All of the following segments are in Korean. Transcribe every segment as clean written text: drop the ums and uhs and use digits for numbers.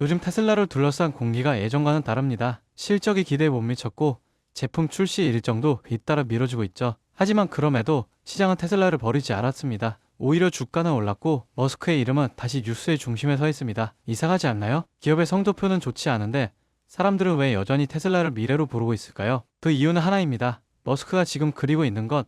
요즘 테슬라를 둘러싼 공기가 예전과는 다릅니다. 실적이 기대에 못 미쳤고 제품 출시 일정도 잇따라 미뤄지고 있죠. 하지만 그럼에도 시장은 테슬라를 버리지 않았습니다. 오히려 주가는 올랐고 머스크의 이름은 다시 뉴스의 중심에 서 있습니다. 이상하지 않나요? 기업의 성적표는 좋지 않은데 사람들은 왜 여전히 테슬라를 미래로 부르고 있을까요? 그 이유는 하나입니다. 머스크가 지금 그리고 있는 것,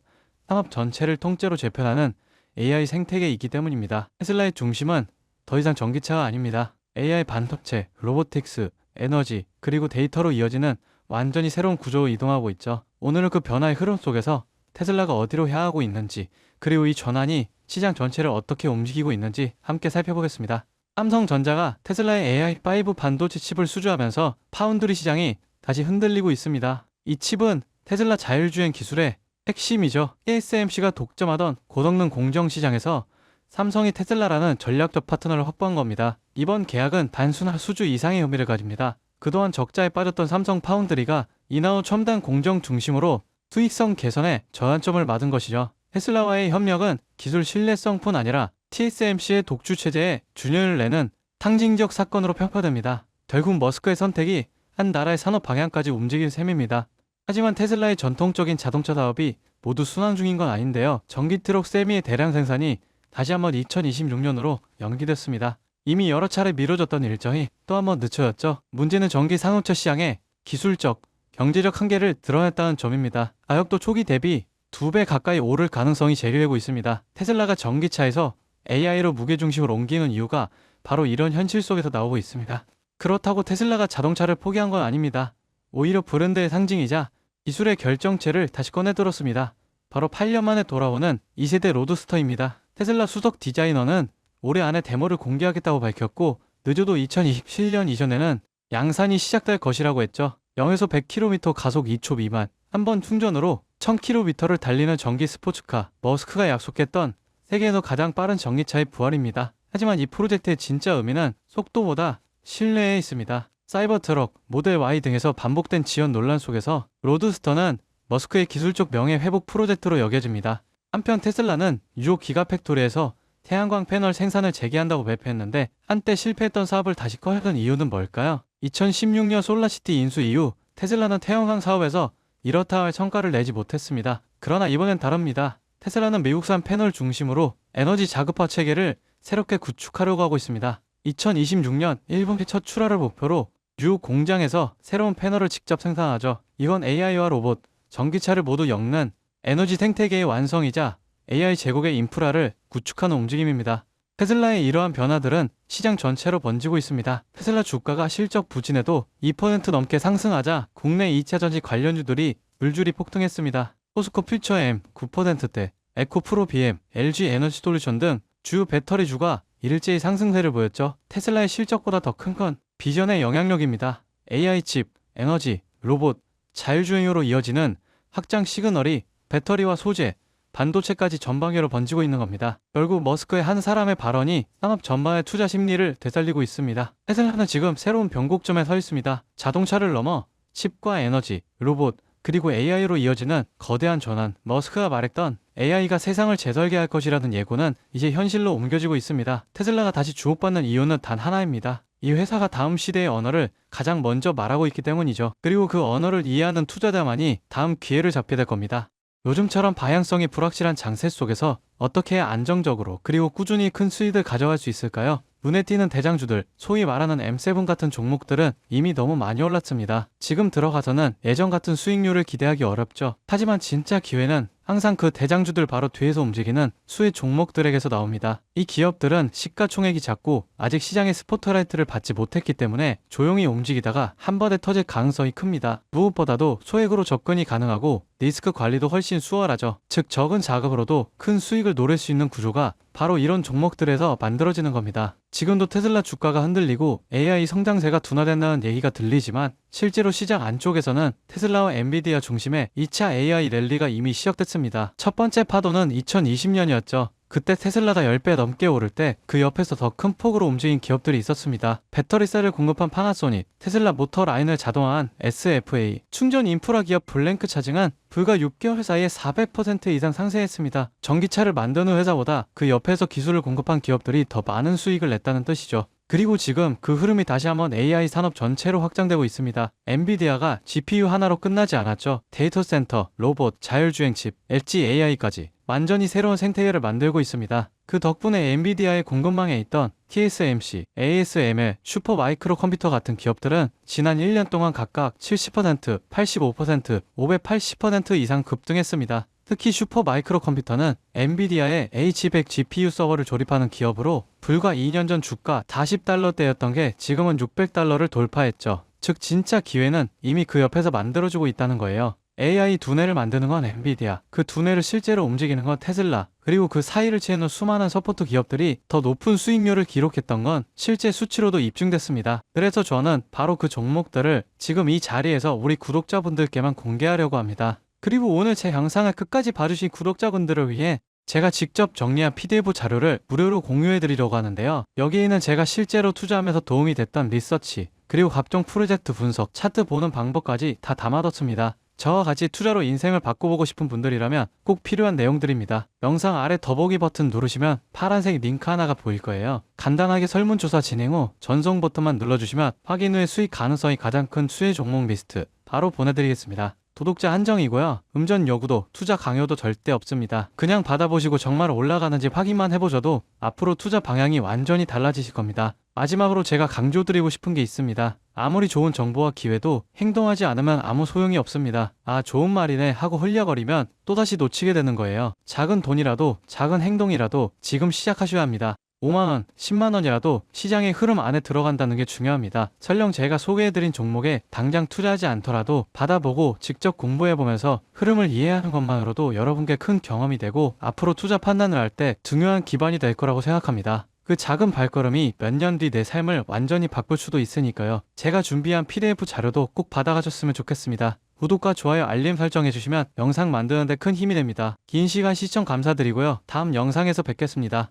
산업 전체를 통째로 재편하는 AI 생태계이기 때문입니다. 테슬라의 중심은 더 이상 전기차가 아닙니다. AI 반도체, 로보틱스, 에너지, 그리고 데이터로 이어지는 완전히 새로운 구조로 이동하고 있죠. 오늘은 그 변화의 흐름 속에서 테슬라가 어디로 향하고 있는지, 그리고 이 전환이 시장 전체를 어떻게 움직이고 있는지 함께 살펴보겠습니다. 삼성전자가 테슬라의 AI5 반도체 칩을 수주하면서 파운드리 시장이 다시 흔들리고 있습니다. 이 칩은 테슬라 자율주행 기술의 핵심이죠. TSMC가 독점하던 고성능 공정 시장에서 삼성이 테슬라라는 전략적 파트너를 확보한 겁니다. 이번 계약은 단순한 수주 이상의 의미를 가집니다. 그동안 적자에 빠졌던 삼성 파운드리가 인하우 첨단 공정 중심으로 수익성 개선에 전환점을 맞은 것이죠. 테슬라와의 협력은 기술 신뢰성뿐 아니라 TSMC의 독주 체제에 균열을 내는 상징적 사건으로 평가됩니다. 결국 머스크의 선택이 한 나라의 산업 방향까지 움직인 셈입니다. 하지만 테슬라의 전통적인 자동차 사업이 모두 순항 중인 건 아닌데요. 전기 트럭 세미의 대량 생산이 다시 한번 2026년으로 연기됐습니다. 이미 여러 차례 미뤄졌던 일정이 또 한번 늦춰졌죠. 문제는 전기 산업체 시장의 기술적, 경제적 한계를 드러냈다는 점입니다. 가격도 초기 대비 2배 가까이 오를 가능성이 제기되고 있습니다. 테슬라가 전기차에서 AI로 무게중심을 옮기는 이유가 바로 이런 현실 속에서 나오고 있습니다. 그렇다고 테슬라가 자동차를 포기한 건 아닙니다. 오히려 브랜드의 상징이자 기술의 결정체를 다시 꺼내들었습니다. 바로 8년 만에 돌아오는 2세대 로드스터입니다. 테슬라 수석 디자이너는 올해 안에 데모를 공개하겠다고 밝혔고 늦어도 2027년 이전에는 양산이 시작될 것이라고 했죠. 0에서 100km 가속 2초 미만, 한 번 충전으로 1000km를 달리는 전기 스포츠카, 머스크가 약속했던 세계에서 가장 빠른 전기차의 부활입니다. 하지만 이 프로젝트의 진짜 의미는 속도보다 신뢰에 있습니다. 사이버 트럭, 모델 Y 등에서 반복된 지연 논란 속에서 로드스터는 머스크의 기술적 명예 회복 프로젝트로 여겨집니다. 한편 테슬라는 뉴욕 기가팩토리에서 태양광 패널 생산을 재개한다고 발표했는데 한때 실패했던 사업을 다시 꺼내던 이유는 뭘까요? 2016년 솔라시티 인수 이후 테슬라는 태양광 사업에서 이렇다 할 성과를 내지 못했습니다. 그러나 이번엔 다릅니다. 테슬라는 미국산 패널 중심으로 에너지 자급화 체계를 새롭게 구축하려고 하고 있습니다. 2026년 일본의 첫 출하를 목표로 뉴욕 공장에서 새로운 패널을 직접 생산하죠. 이건 AI와 로봇, 전기차를 모두 엮는 에너지 생태계의 완성이자 AI 제국의 인프라를 구축하는 움직임입니다. 테슬라의 이러한 변화들은 시장 전체로 번지고 있습니다. 테슬라 주가가 실적 부진에도 2% 넘게 상승하자 국내 2차 전지 관련주들이 물줄이 폭등했습니다. 포스코 퓨처엠 9%대, 에코프로 BM, LG 에너지 솔루션 등 주요 배터리주가 일제히 상승세를 보였죠. 테슬라의 실적보다 더 큰 건 비전의 영향력입니다. AI 칩, 에너지, 로봇, 자율주행으로 이어지는 확장 시그널이 배터리와 소재, 반도체까지 전방위로 번지고 있는 겁니다. 결국 머스크의 한 사람의 발언이 산업 전반의 투자 심리를 되살리고 있습니다. 테슬라는 지금 새로운 변곡점에 서 있습니다. 자동차를 넘어 칩과 에너지, 로봇, 그리고 AI로 이어지는 거대한 전환. 머스크가 말했던 AI가 세상을 재설계할 것이라는 예고는 이제 현실로 옮겨지고 있습니다. 테슬라가 다시 주목받는 이유는 단 하나입니다. 이 회사가 다음 시대의 언어를 가장 먼저 말하고 있기 때문이죠. 그리고 그 언어를 이해하는 투자자만이 다음 기회를 잡게 될 겁니다. 요즘처럼 방향성이 불확실한 장세 속에서 어떻게 해야 안정적으로 그리고 꾸준히 큰 수익을 가져갈 수 있을까요? 눈에 띄는 대장주들, 소위 말하는 M7 같은 종목들은 이미 너무 많이 올랐습니다. 지금 들어가서는 예전 같은 수익률을 기대하기 어렵죠. 하지만 진짜 기회는 항상 그 대장주들 바로 뒤에서 움직이는 수혜 종목들에게서 나옵니다. 이 기업들은 시가총액이 작고 아직 시장의 스포트라이트를 받지 못했기 때문에 조용히 움직이다가 한 번에 터질 가능성이 큽니다. 무엇보다도 소액으로 접근이 가능하고 리스크 관리도 훨씬 수월하죠. 즉 적은 자금으로도 큰 수익을 노릴 수 있는 구조가 바로 이런 종목들에서 만들어지는 겁니다. 지금도 테슬라 주가가 흔들리고 AI 성장세가 둔화된다는 얘기가 들리지만 실제로 시장 안쪽에서는 테슬라와 엔비디아 중심의 2차 AI 랠리가 이미 시작됐습니다. 첫 번째 파도는 2020년이었죠. 그때 테슬라가 10배 넘게 오를 때 그 옆에서 더 큰 폭으로 움직인 기업들이 있었습니다. 배터리셀을 공급한 파나소닉, 테슬라 모터 라인을 자동화한 SFA, 충전 인프라 기업 블랭크 차징은 불과 6개월 사이에 400% 이상 상승했습니다. 전기차를 만드는 회사보다 그 옆에서 기술을 공급한 기업들이 더 많은 수익을 냈다는 뜻이죠. 그리고 지금 그 흐름이 다시 한번 AI 산업 전체로 확장되고 있습니다. 엔비디아가 GPU 하나로 끝나지 않았죠. 데이터 센터, 로봇, 자율주행 칩, 엣지 AI까지 완전히 새로운 생태계를 만들고 있습니다. 그 덕분에 엔비디아의 공급망에 있던 TSMC, ASML, 슈퍼마이크로 컴퓨터 같은 기업들은 지난 1년 동안 각각 70%, 85%, 580% 이상 급등했습니다. 특히 슈퍼마이크로 컴퓨터는 엔비디아의 H100 GPU 서버를 조립하는 기업으로 불과 2년 전 주가 40달러대였던 게 지금은 600달러를 돌파했죠. 즉 진짜 기회는 이미 그 옆에서 만들어주고 있다는 거예요. AI 두뇌를 만드는 건 엔비디아, 그 두뇌를 실제로 움직이는 건 테슬라, 그리고 그 사이를 채우는 수많은 서포트 기업들이 더 높은 수익률을 기록했던 건 실제 수치로도 입증됐습니다. 그래서 저는 바로 그 종목들을 지금 이 자리에서 우리 구독자분들께만 공개하려고 합니다. 그리고 오늘 제 영상을 끝까지 봐주신 구독자분들을 위해 제가 직접 정리한 PDF 자료를 무료로 공유해드리려고 하는데요. 여기에는 제가 실제로 투자하면서 도움이 됐던 리서치, 그리고 각종 프로젝트 분석, 차트 보는 방법까지 다 담아뒀습니다. 저와 같이 투자로 인생을 바꿔보고 싶은 분들이라면 꼭 필요한 내용들입니다. 영상 아래 더보기 버튼 누르시면 파란색 링크 하나가 보일 거예요. 간단하게 설문조사 진행 후 전송 버튼만 눌러주시면 확인 후에 수익 가능성이 가장 큰 수혜 종목 리스트 바로 보내드리겠습니다. 구독자 한정이고요. 음전 요구도 투자 강요도 절대 없습니다. 그냥 받아보시고 정말 올라가는지 확인만 해보셔도 앞으로 투자 방향이 완전히 달라지실 겁니다. 마지막으로 제가 강조드리고 싶은 게 있습니다. 아무리 좋은 정보와 기회도 행동하지 않으면 아무 소용이 없습니다. 아, 좋은 말이네 하고 흘려거리면 또다시 놓치게 되는 거예요. 작은 돈이라도 작은 행동이라도 지금 시작하셔야 합니다. 5만원, 10만원이라도 시장의 흐름 안에 들어간다는 게 중요합니다. 설령 제가 소개해드린 종목에 당장 투자하지 않더라도 받아보고 직접 공부해보면서 흐름을 이해하는 것만으로도 여러분께 큰 경험이 되고 앞으로 투자 판단을 할 때 중요한 기반이 될 거라고 생각합니다. 그 작은 발걸음이 몇 년 뒤 내 삶을 완전히 바꿀 수도 있으니까요. 제가 준비한 PDF 자료도 꼭 받아가셨으면 좋겠습니다. 구독과 좋아요, 알림 설정해주시면 영상 만드는데 큰 힘이 됩니다. 긴 시간 시청 감사드리고요. 다음 영상에서 뵙겠습니다.